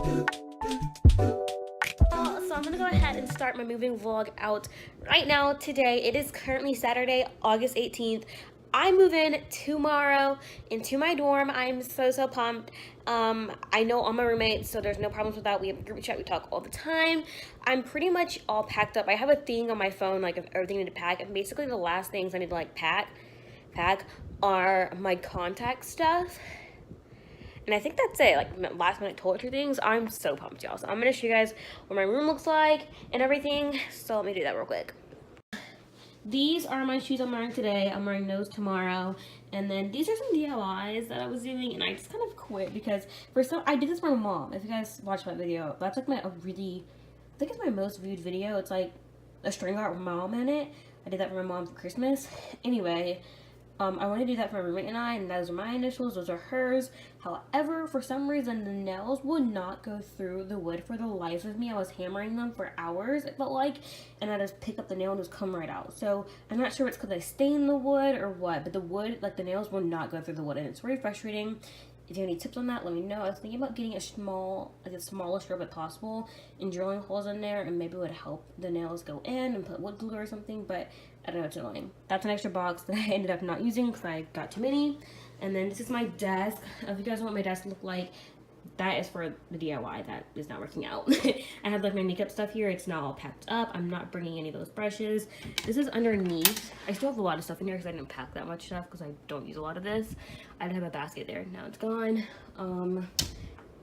So I'm gonna go ahead and start my moving vlog out right now today. It is currently Saturday, August 18th. I move in tomorrow into my dorm. I'm so pumped. I know all my roommates, so there's no problems with that. We have a group chat, we talk all the time. I'm pretty much all packed up. I have a thing on my phone like of everything I need to pack, and basically the last things I need to like pack are my contact stuff. And I think that's it, like last minute toiletry things. I'm so pumped, y'all. So I'm gonna show you guys what my room looks like and everything. So let me do that real quick. These are my shoes I'm wearing today. I'm wearing those tomorrow. And then these are some DIYs that I was doing, and I just kind of quit because I did this for my mom. If you guys watched my video, that's like I think it's my most viewed video. It's like a string art with my mom in it. I did that for my mom for Christmas. Anyway, I want to do that for my roommate and I, and those are my initials, those are hers. However, for some reason, the nails would not go through the wood for the life of me. I was hammering them for hours, it felt like, and I just pick up the nail and just come right out. So I'm not sure if it's because I stained the wood or what, but the wood, like the nails will not go through the wood, and it's very frustrating. If you have any tips on that, let me know. I was thinking about getting a smallest rubber possible and drilling holes in there, and maybe it would help the nails go in and put wood glue or something, but I don't know, it's annoying. That's an extra box that I ended up not using because I got too many. And then this is my desk. If you guys want my desk to look like, that is for the DIY. That is not working out. I have like my makeup stuff here. It's not all packed up. I'm not bringing any of those brushes. This is underneath. I still have a lot of stuff in here because I didn't pack that much stuff because I don't use a lot of this. I did have a basket there. Now it's gone.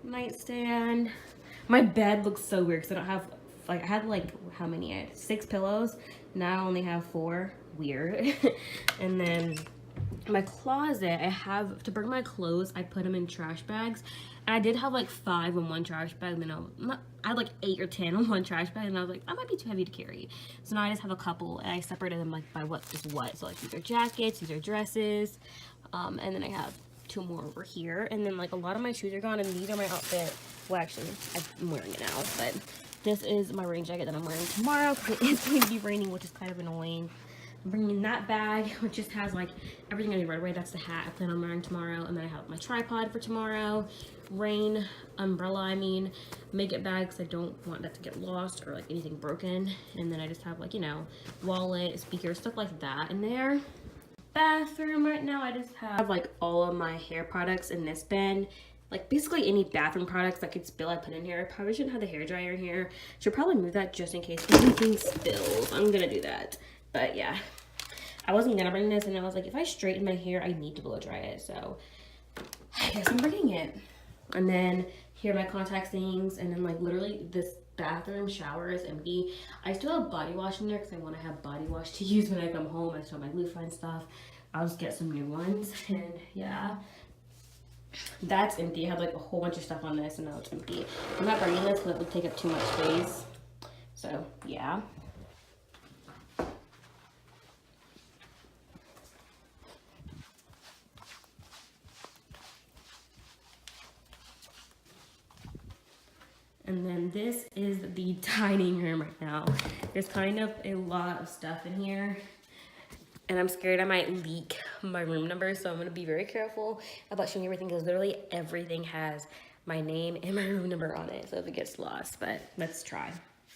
Nightstand. My bed looks so weird because I don't have, like, I had like, how many? I had 6 pillows. Now I only have 4. Weird. And then my closet, I have to bring my clothes, I put them in trash bags, and I did have like 5 in one trash bag, and then I had like 8 or 10 in one trash bag, and I was like, that might be too heavy to carry. So now I just have a couple, and I separated them like by what is what. So like these are jackets, these are dresses, and then I have 2 more over here, and then like a lot of my shoes are gone, and these are my outfit. Well, actually, I'm wearing it now, but this is my rain jacket that I'm wearing tomorrow because it is going to be raining, which is kind of annoying. I'm bringing that bag, which just has like everything I need right away. That's the hat I plan on wearing tomorrow. And then I have my tripod for tomorrow, rain umbrella, makeup bag because I don't want that to get lost or like anything broken. And then I just have like, you know, wallet, speaker, stuff like that in there. Bathroom right now, I just have like all of my hair products in this bin. Like basically any bathroom products that could spill, I put in here. I probably shouldn't have the hair dryer in here. Should probably move that just in case anything spills. I'm gonna do that. But yeah, I wasn't gonna bring this, and I was like, if I straighten my hair, I need to blow dry it. So I guess I'm bringing it. And then here are my contact things, and then like literally this bathroom shower is empty. I still have body wash in there because I want to have body wash to use when I come home. I still have my loofah and stuff. I'll just get some new ones. And yeah, that's empty. I had like a whole bunch of stuff on this, and now it's empty. I'm not bringing this because it would take up too much space. So yeah. And then this is the dining room right now. There's kind of a lot of stuff in here, and I'm scared I might leak my room number, so I'm gonna be very careful about showing everything because literally everything has my name and my room number on it, so if it gets lost, but let's try.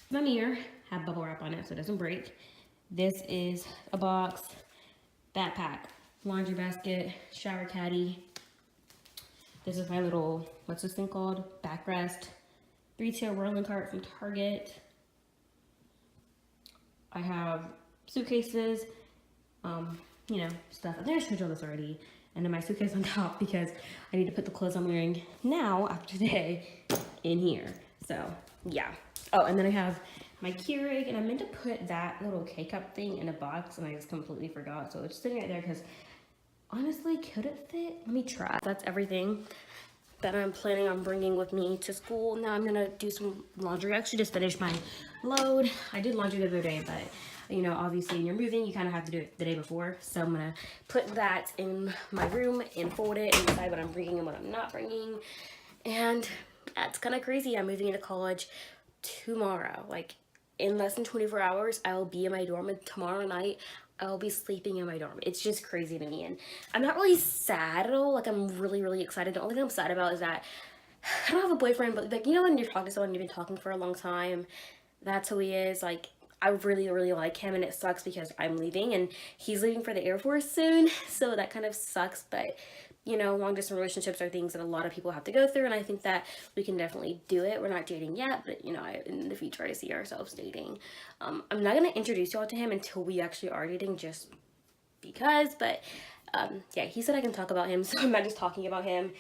My mirror have bubble wrap on it so it doesn't break. This is a box, backpack, laundry basket, shower caddy. This is my little, what's this thing called? Backrest. 3-tier whirling cart from Target. I have suitcases, you know, stuff. I think I showed you all this already. And then my suitcase on top because I need to put the clothes I'm wearing now after today in here. So yeah. Oh, and then I have my Keurig, and I meant to put that little K-cup thing in a box, and I just completely forgot. So it's sitting right there because honestly, could it fit? Let me try. That's everything that I'm planning on bringing with me to school. Now I'm gonna do some laundry. I actually just finished my load. I did laundry the other day, but you know, obviously when you're moving, you kind of have to do it the day before. So I'm gonna put that in my room and fold it and decide what I'm bringing and what I'm not bringing. And that's kind of crazy. I'm moving into college tomorrow. Like in less than 24 hours, I will be in my dorm, and tomorrow night I'll be sleeping in my dorm. It's just crazy to me, and I'm not really sad at all. Like I'm really excited. The only thing I'm sad about is that I don't have a boyfriend, but like, you know when you're talking to someone, you've been talking for a long time, that's who he is. Like, I really, really like him, and it sucks because I'm leaving and he's leaving for the Air Force soon. So that kind of sucks, but you know, long distance relationships are things that a lot of people have to go through, and I think that we can definitely do it. We're not dating yet, but you know, in the future, I see ourselves dating. I'm not gonna introduce y'all to him until we actually are dating, just because, but yeah, he said I can talk about him, so I'm not just talking about him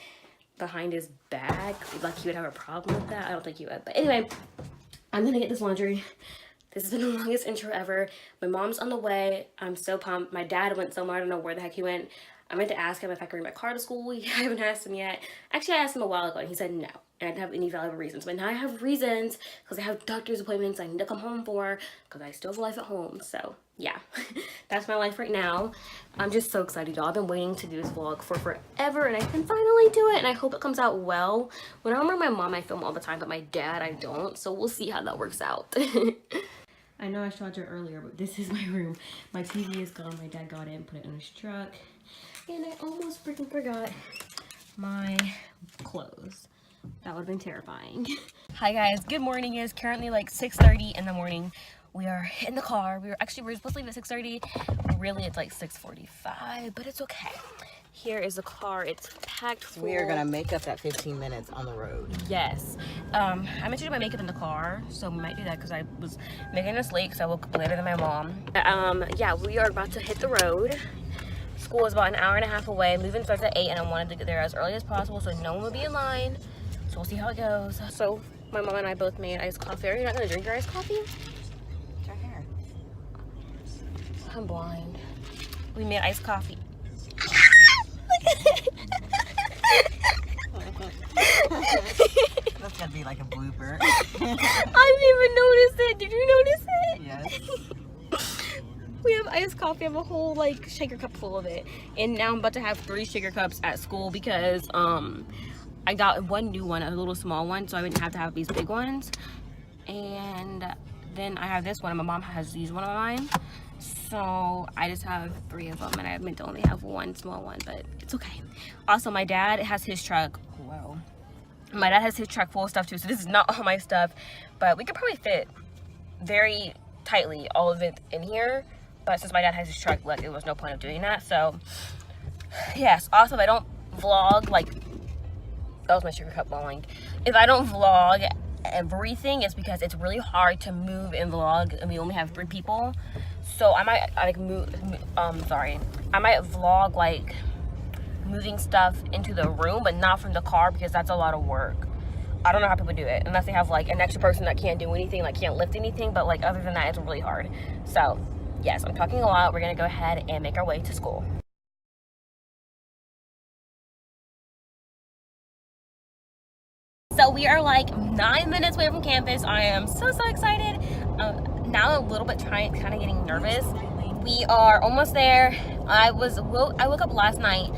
behind his back. Like, he would have a problem with that. I don't think he would. But anyway, I'm gonna get this laundry. This has been the longest intro ever. My mom's on the way. I'm so pumped. My dad went somewhere. I don't know where the heck he went. I meant to ask him if I could bring my car to school. I haven't asked him yet. Actually, I asked him a while ago, and he said no. And I didn't have any valid reasons. But now I have reasons, because I have doctor's appointments I need to come home for, because I still have a life at home. So, yeah. That's my life right now. I'm just so excited, y'all. I've been waiting to do this vlog for forever, and I can finally do it, and I hope it comes out well. When I remember my mom, I film all the time, but my dad, I don't. So we'll see how that works out. I know I showed you earlier, but this is my room. My TV is gone. My dad got it and put it in his truck. And I almost freaking forgot my clothes. That would have been terrifying. Hi guys, good morning. It is currently like 6:30 in the morning. We are in the car. We're supposed to leave at 6:30. Really, it's like 6:45, but it's okay. Here is the car. It's packed full. We are gonna make up that 15 minutes on the road. Yes. I meant to do my makeup in the car, so we might do that because I was making us late because I woke up later than my mom. Yeah, we are about to hit the road. School is about an hour and a half away. Moving starts at 8, and I wanted to get there as early as possible so no one would be in line. So we'll see how it goes. So my mom and I both made iced coffee. Are you not gonna drink your iced coffee? It's right here. I'm blind. We made iced coffee. That's gonna be like a blooper. I didn't even notice it. Did you notice it? Yes. We have iced coffee. I have a whole like shaker cup full of it, and now I'm about to have 3 shaker cups at school because I got one new one, a little small one, so I didn't have to have these big ones. And then I have this one, and my mom has used one of mine, so I just have 3 of them, and I meant to only have one small one, but it's okay. Also, my dad has his truck. Whoa. My dad has his truck full of stuff too, so this is not all my stuff, but we could probably fit very tightly all of it in here. But since my dad has his truck, like, there was no point of doing that. So yes. Also, if I don't vlog, like, that was my sugar cup falling. If I don't vlog everything, it's because it's really hard to move and vlog, and we only have 3 people. So I might like I might vlog like moving stuff into the room, but not from the car because that's a lot of work. I don't know how people do it unless they have like an extra person that can't do anything, like can't lift anything, but like other than that, it's really hard. So yes, I'm talking a lot. We're gonna go ahead and make our way to school. So we are like 9 minutes away from campus. I am so excited. Now I'm a little bit kind of getting nervous. We are almost there. I woke up last night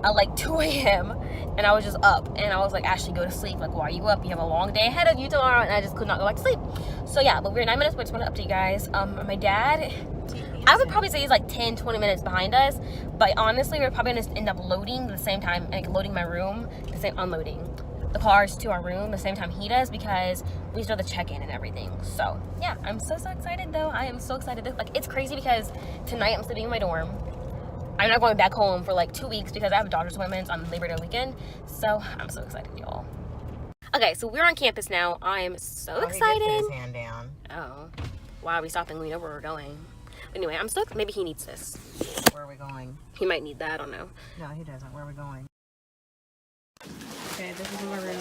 at like 2 a.m. and I was just up, and I was like, Ashley, go to sleep. Like, why are you up? You have a long day ahead of you tomorrow. And I just could not go back to sleep. So yeah, but we're 9 minutes, but I just want to update you guys. My dad, I would probably say he's like 10-20 minutes behind us, but honestly, we're probably gonna end up loading the same time, like loading my room, the same unloading the cars to our room the same time he does, because we still have the check-in and everything. So yeah, I'm so excited though. I am so excited. Like, it's crazy because tonight I'm sleeping in my dorm. I'm not going back home for like 2 weeks because I have doctor's appointments on Labor Day weekend. So I'm so excited, y'all. Okay, so we're on campus now. I am so excited. Put his hand down. Oh, why are we stopping? We know where we're going. Anyway, I'm stoked. Maybe he needs this. Where are we going? He might need that. I don't know. No, he doesn't. Where are we going? Okay, this is my room.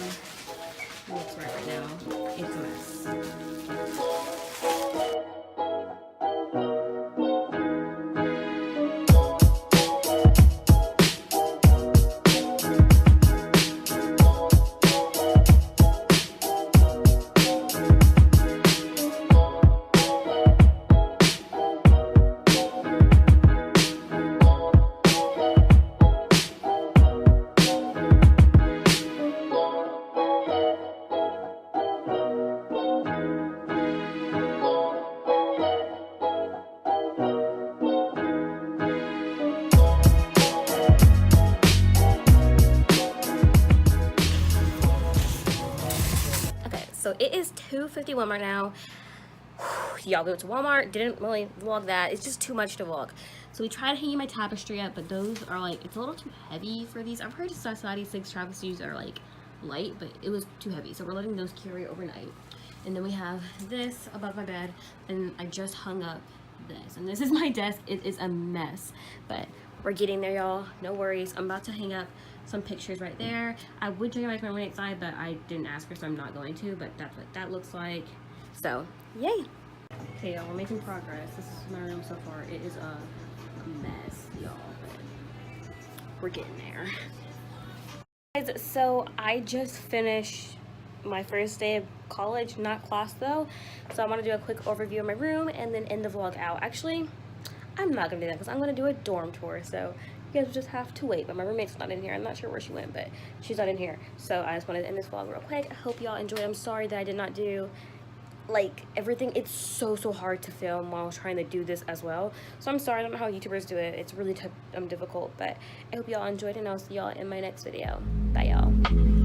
It looks right now. It's a mess. So it is 2:51 right now. Y'all, we went to Walmart, didn't really vlog that. It's just too much to vlog. So we tried hanging my tapestry up, but those are like, it's a little too heavy for these. I've heard Society 6 travesties are like light, but it was too heavy. So we're letting those carry overnight. And then we have this above my bed, and I just hung up this. And this is my desk. It is a mess, but we're getting there, y'all. No worries. I'm about to hang up some pictures right there. I would take it back to my roommate's side, but I didn't ask her, so I'm not going to. But that's what that looks like. So, yay. Okay, y'all, we're making progress. This is my room so far. It is a mess, y'all, but we're getting there. Guys, so I just finished my first day of college, not class though. So I want to do a quick overview of my room and then end the vlog out. Actually, I'm not gonna do that because I'm gonna do a dorm tour. So you guys will just have to wait. But my roommate's not in here. I'm not sure where she went, but she's not in here. So I just wanted to end this vlog real quick. I hope y'all enjoyed. I'm sorry that I did not do like everything. It's so hard to film while trying to do this as well. So I'm sorry. I don't know how YouTubers do it. It's really difficult. But I hope y'all enjoyed, and I'll see y'all in my next video. Bye, y'all.